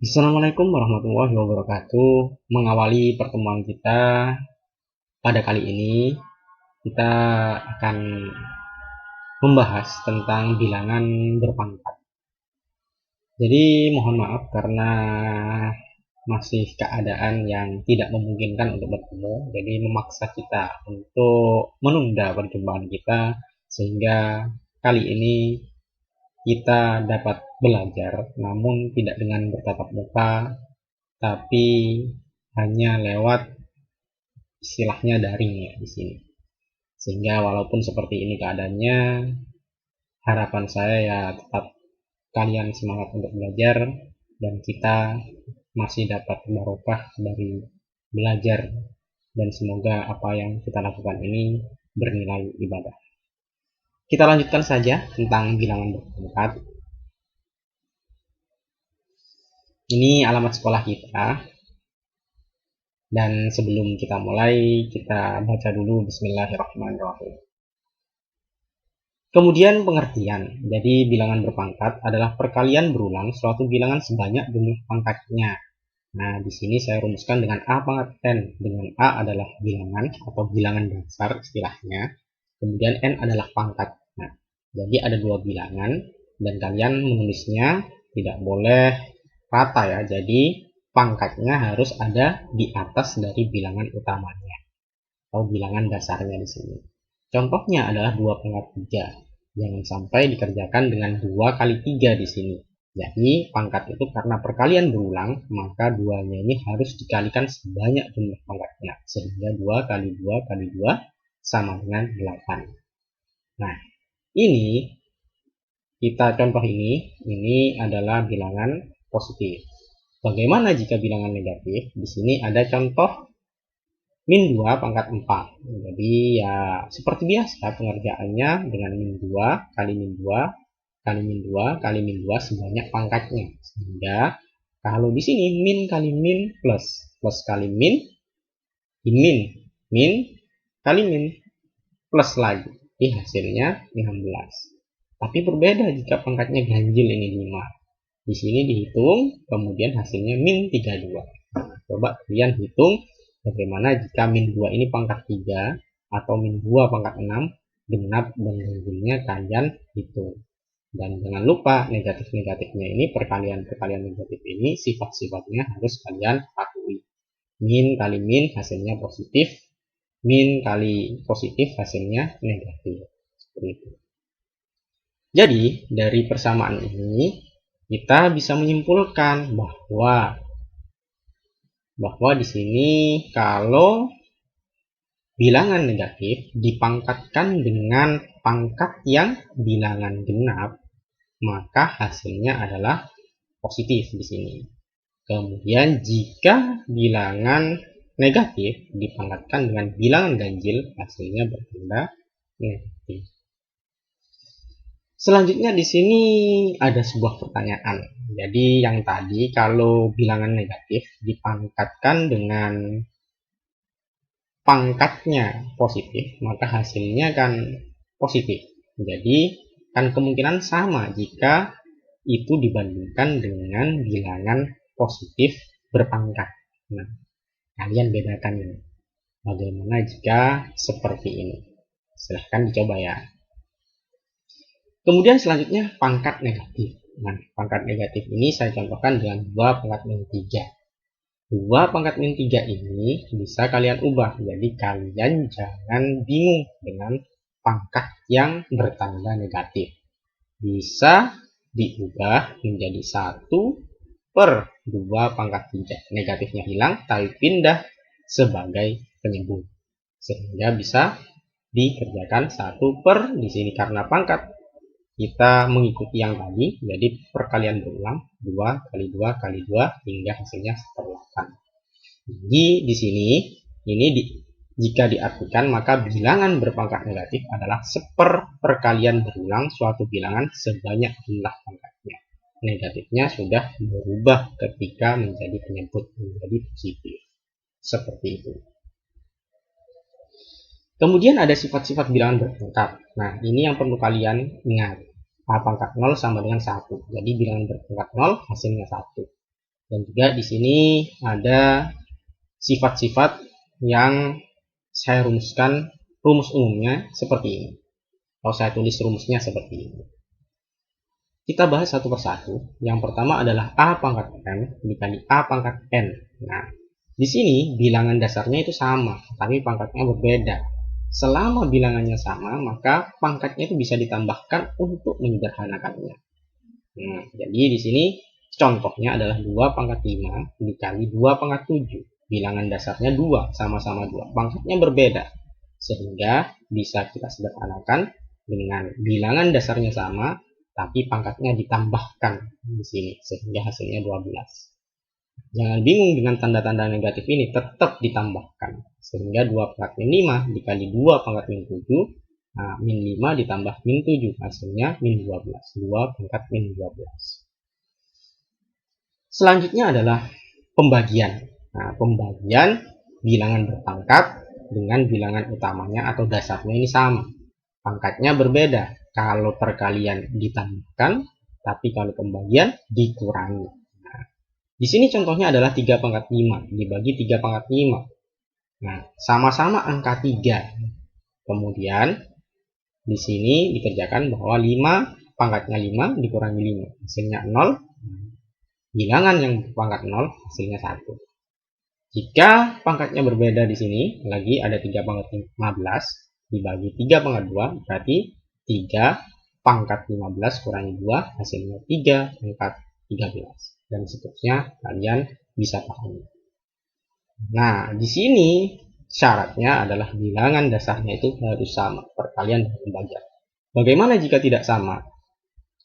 Assalamualaikum warahmatullahi wabarakatuh. Mengawali pertemuan kita pada kali ini, kita akan membahas tentang bilangan berpangkat. Jadi mohon maaf karena masih keadaan yang tidak memungkinkan untuk bertemu, jadi memaksa kita untuk menunda perjumpaan kita sehingga kali ini kita dapat belajar, namun tidak dengan bertatap muka, tapi hanya lewat istilahnya daring ya di sini. Sehingga walaupun seperti ini keadaannya, harapan saya ya tetap kalian semangat untuk belajar dan kita masih dapat barokah dari belajar, dan semoga apa yang kita lakukan ini bernilai ibadah. Kita lanjutkan saja tentang bilangan berpangkat. Ini alamat sekolah kita. Dan sebelum kita mulai, kita baca dulu Bismillahirrahmanirrahim. Kemudian pengertian. Jadi bilangan berpangkat adalah perkalian berulang suatu bilangan sebanyak jumlah pangkatnya. Nah, di sini saya rumuskan dengan A pangkat N. Dengan A adalah bilangan atau bilangan dasar istilahnya. Kemudian N adalah pangkat. Nah, jadi ada dua bilangan dan kalian menulisnya tidak boleh rata ya. Jadi pangkatnya harus ada di atas dari bilangan utamanya atau bilangan dasarnya di sini. Contohnya adalah 2 pangkat 3. Jangan sampai dikerjakan dengan 2 kali 3 di sini. Jadi pangkat itu karena perkalian berulang, maka 2-nya ini harus dikalikan sebanyak jumlah pangkatnya. Sehingga 2 kali 2 kali 2 sama dengan 8. Nah, ini kita contoh ini adalah bilangan positif. Bagaimana jika bilangan negatif? Di sini ada contoh min 2 pangkat 4. Jadi ya seperti biasa pengerjaannya dengan min 2 kali min 2 kali min 2 kali min 2 sebanyak pangkatnya. Sehingga kalau di sini min kali min plus kali min, min kali min plus lagi. Ini hasilnya 16. Tapi berbeda jika pangkatnya ganjil ini 5. Di sini dihitung, kemudian hasilnya min 32. Nah, coba kalian hitung bagaimana jika min 2 ini pangkat 3 atau min 2 pangkat 6, genap dan ganjilnya kalian hitung. Dan jangan lupa negatif-negatifnya ini, perkalian negatif ini sifat-sifatnya harus kalian patuhi. Min kali min hasilnya positif, min kali positif hasilnya negatif. Seperti itu. Jadi dari persamaan ini kita bisa menyimpulkan bahwa di sini kalau bilangan negatif dipangkatkan dengan pangkat yang bilangan genap, maka hasilnya adalah positif di sini. Kemudian jika bilangan negatif dipangkatkan dengan bilangan ganjil, hasilnya bertanda negatif. Selanjutnya di sini ada sebuah pertanyaan. Jadi yang tadi kalau bilangan negatif dipangkatkan dengan pangkatnya positif, maka hasilnya kan positif. Jadi kan kemungkinan sama jika itu dibandingkan dengan bilangan positif berpangkat. Nah, kalian bedakan ini. Bagaimana jika seperti ini? Silahkan dicoba ya. Kemudian selanjutnya pangkat negatif. Nah, pangkat negatif ini saya contohkan dengan 2 pangkat min 3. 2 pangkat min 3 ini bisa kalian ubah. Jadi kalian jangan bingung dengan pangkat yang bertanda negatif. Bisa diubah menjadi 1/2 pangkat 3. Negatifnya hilang, tapi pindah sebagai penyebut. Sehingga bisa dikerjakan 1/, di sini karena pangkat kita mengikuti yang tadi, jadi perkalian berulang 2 kali 2 kali 2 hingga hasilnya 1/8. Jadi di sini jika diartikan maka bilangan berpangkat negatif adalah perkalian berulang suatu bilangan sebanyak jumlah pangkatnya. Negatifnya sudah berubah ketika menjadi penyebut, menjadi positif. Seperti itu. Kemudian ada sifat-sifat bilangan berpangkat. Nah, ini yang perlu kalian ingat. A pangkat 0 sama dengan 1. Jadi bilangan berpangkat 0 hasilnya 1. Dan juga di sini ada sifat-sifat yang saya rumuskan, rumus umumnya seperti ini. Kalau saya tulis rumusnya seperti ini. Kita bahas satu persatu. Yang pertama adalah A pangkat M dikali A pangkat N. Nah, di sini bilangan dasarnya itu sama, tapi pangkatnya berbeda. Selama bilangannya sama, maka pangkatnya itu bisa ditambahkan untuk menyederhanakannya. Nah, jadi di sini contohnya adalah 2 pangkat 5 dikali 2 pangkat 7. Bilangan dasarnya 2, sama-sama 2. Pangkatnya berbeda. Sehingga bisa kita sederhanakan dengan bilangan dasarnya sama, tapi pangkatnya ditambahkan di sini. Sehingga hasilnya 12. Jangan bingung dengan tanda-tanda negatif ini, tetap ditambahkan. Sehingga 2 pangkat min 5 dikali 2 pangkat min 7. Nah, min 5 ditambah min 7, hasilnya min 12. 2 pangkat min 12. Selanjutnya adalah pembagian. Nah, pembagian bilangan berpangkat dengan bilangan utamanya atau dasarnya ini sama. Pangkatnya berbeda. Kalau perkalian ditambahkan, tapi kalau pembagian dikurangi. Nah, di sini contohnya adalah 3 pangkat 5 dibagi 3 pangkat 5. Nah, sama-sama angka 3. Kemudian di sini dikerjakan bahwa 5 pangkatnya 5 dikurangi 5, hasilnya 0. Bilangan yang berpangkat 0 hasilnya 1. Jika pangkatnya berbeda di sini, lagi ada 3 pangkat 15 dibagi 3 pangkat 2, berarti 3 pangkat 15 kurangi 2 hasilnya 3 pangkat 13. Dan seterusnya kalian bisa pahami. Nah, di sini syaratnya adalah bilangan dasarnya itu harus sama, perkalian dan pembagian. Bagaimana jika tidak sama?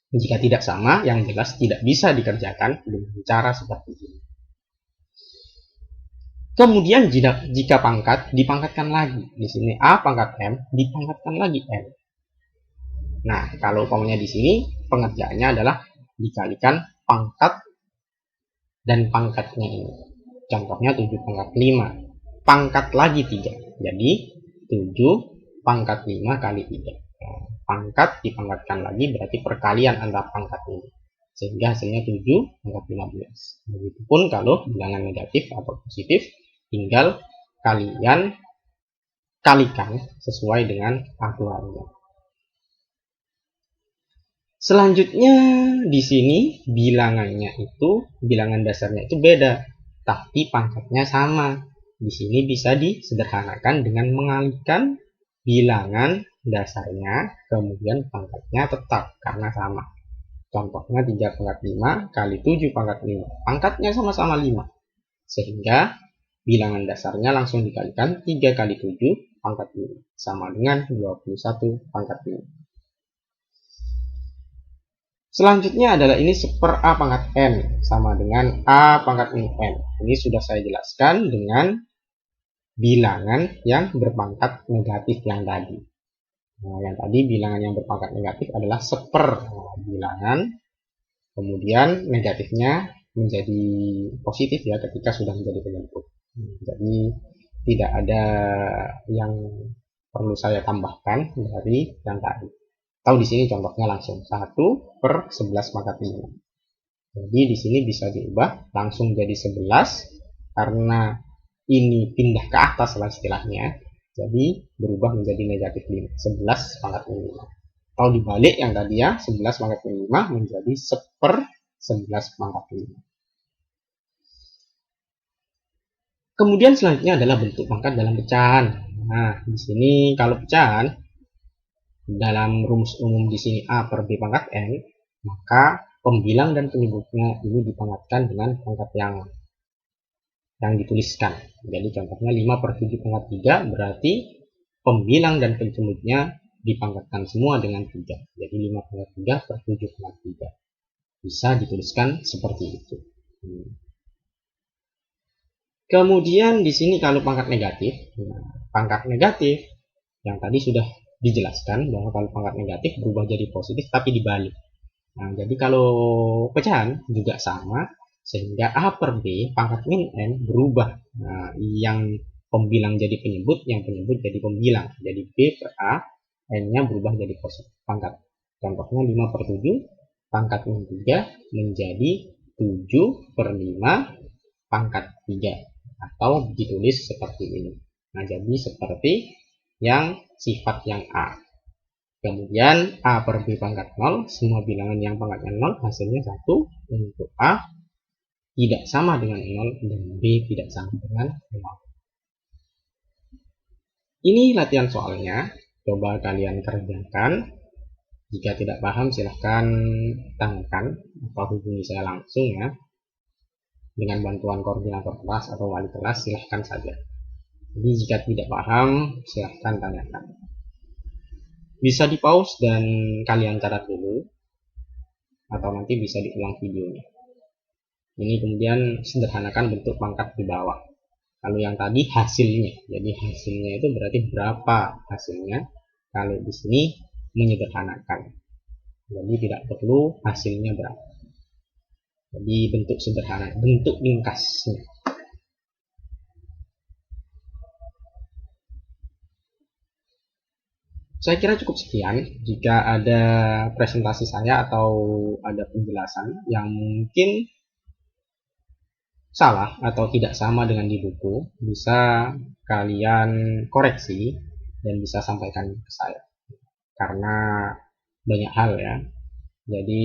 Jika tidak sama, yang jelas tidak bisa dikerjakan dengan cara seperti ini. Kemudian jika pangkat dipangkatkan lagi, di sini A pangkat M dipangkatkan lagi M. Nah, kalau umpamanya di sini pengerjaannya adalah dikalikan pangkat dan pangkatnya ini. Contohnya 7 pangkat 5, pangkat lagi 3. Jadi 7 pangkat 5 kali 3. Nah, pangkat dipangkatkan lagi berarti perkalian antara pangkat ini. Sehingga hasilnya 7 pangkat 15. Begitupun kalau bilangan negatif atau positif, tinggal kalian kalikan sesuai dengan aturannya. Selanjutnya di sini bilangannya itu, bilangan dasarnya itu beda, tapi pangkatnya sama. Di sini bisa disederhanakan dengan mengalihkan bilangan dasarnya, kemudian pangkatnya tetap karena sama. Contohnya 3 pangkat 5 kali 7 pangkat 5. Pangkatnya sama-sama 5. Sehingga bilangan dasarnya langsung dikalikan 3 kali 7 pangkat 5. Sama dengan 21 pangkat 5. Selanjutnya adalah ini seper A pangkat N. Sama dengan A pangkat min N. Ini sudah saya jelaskan dengan bilangan yang berpangkat negatif yang tadi. Nah, yang tadi bilangan yang berpangkat negatif adalah seper bilangan, kemudian negatifnya menjadi positif ya ketika sudah menjadi penyebut. Jadi tidak ada yang perlu saya tambahkan dari yang tadi. Atau di sini contohnya langsung 1 per 11 pangkat 5. Jadi di sini bisa diubah langsung jadi 11 karena ini pindah ke atas lah istilahnya. Jadi berubah menjadi negatif 5, 11 pangkat 5. Atau dibalik yang tadi ya, 11 pangkat 5 menjadi seper 11 pangkat 5. Kemudian selanjutnya adalah bentuk pangkat dalam pecahan. Nah, di sini kalau pecahan dalam rumus umum di sini A per B pangkat N, maka pembilang dan penyebutnya ini dipangkatkan dengan pangkat yang dituliskan. Jadi contohnya 5 per 7 pangkat 3 berarti pembilang dan penyebutnya dipangkatkan semua dengan 3. Jadi 5 pangkat 3 per 7 pangkat 3. Bisa dituliskan seperti itu. Kemudian di sini kalau pangkat negatif, pangkat negatif yang tadi sudah dijelaskan bahwa kalau pangkat negatif berubah jadi positif tapi dibalik. Nah, jadi kalau pecahan juga sama, sehingga A per B pangkat min N berubah. Nah, yang pembilang jadi penyebut, yang penyebut jadi pembilang. Jadi B per A, N-nya berubah jadi positif pangkat. Contohnya 5 per 7 pangkat min 3 menjadi 7/5 pangkat 3, atau ditulis seperti ini. Nah, jadi seperti yang sifat yang A. Kemudian A per B pangkat 0, semua bilangan yang pangkatnya 0 hasilnya 1 untuk A tidak sama dengan 0 dan B tidak sama dengan 0. Ini latihan soalnya, coba kalian kerjakan. Jika tidak paham silahkan tanyakan atau hubungi saya langsung ya. Dengan bantuan koordinator kelas atau wali kelas silahkan saja. Jadi jika tidak paham silahkan tanyakan. Bisa di pause dan kalian catat dulu, atau nanti bisa diulang videonya. Ini kemudian sederhanakan bentuk pangkat di bawah. Kalau yang tadi hasilnya, jadi hasilnya itu berarti berapa hasilnya. Kalau di sini menyederhanakan, jadi tidak perlu hasilnya berapa. Jadi bentuk sederhana, bentuk ringkasnya. Saya kira cukup sekian. Jika ada presentasi saya atau ada penjelasan yang mungkin salah atau tidak sama dengan di buku, bisa kalian koreksi dan bisa sampaikan ke saya. Karena banyak hal ya. Jadi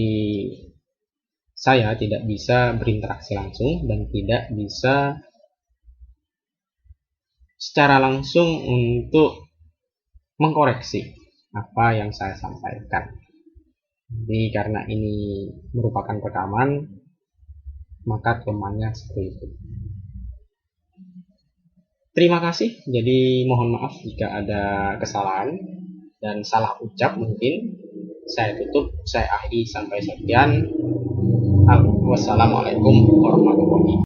saya tidak bisa berinteraksi langsung dan tidak bisa secara langsung untuk mengkoreksi apa yang saya sampaikan. Jadi karena ini merupakan rekaman, maka temannya seperti itu. Terima kasih. Jadi mohon maaf jika ada kesalahan dan salah ucap mungkin. Saya tutup, saya akhiri sampai sekian. Wassalamualaikum warahmatullahi wabarakatuh.